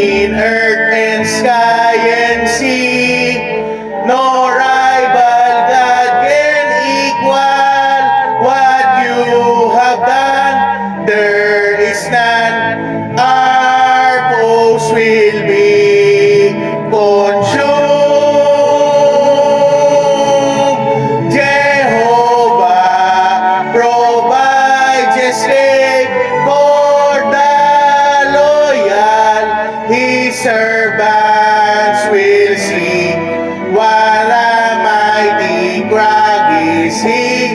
in earth and sky and sea. No rival God can equal what you have done. There is none. Our foes will be consumed. Jehovah provides escape for the loyal. His servants will see what a mighty crag is he.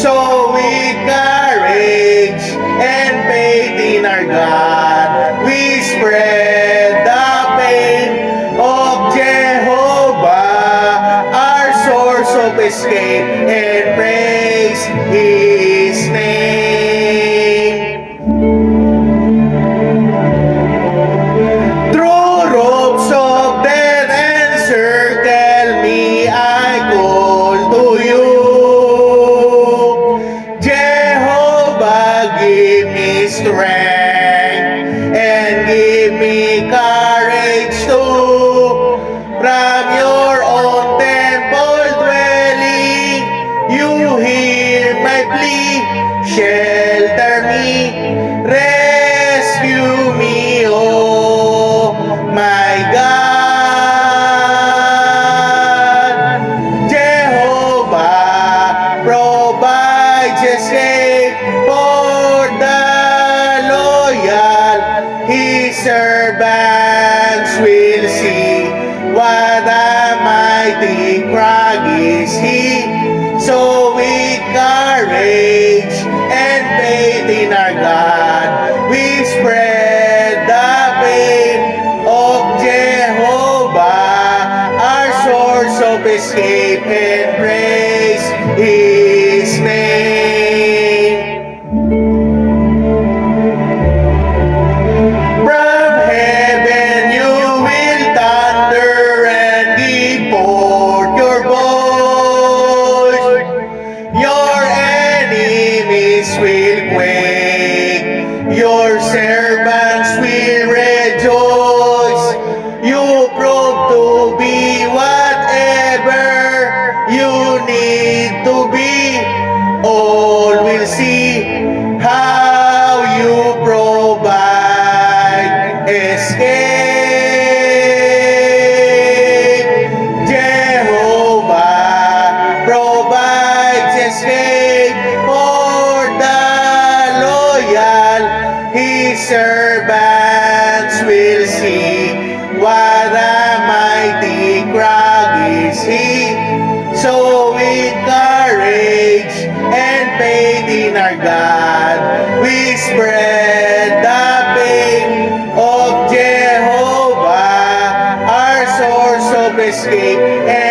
So with courage and faith in our God, we spread the fame of Jehovah, our source of escape, and praise His name. Through ropes of death encircle me, I call to you. Jehovah, give me strength and give me courage too. From your own temple dwelling, you hear my plea. Shelter me, rescue me, oh my God. Jehovah provides escape for the loyal. His servants will see what a mighty crag is he. So with courage and faith in our God, we spread the fame of Jehovah, our source of escape, and praise His name. From heaven you will thunder and give forth your voice. Your enemies will quake, your servants will rejoice. You prove to be whatever you need to be. All will see how you provide escape. Jehovah provides escape for the loyal. His servants will see what a mighty crag is he. So with courage and faith in our God, we spread the fame of Jehovah, our source of escape, and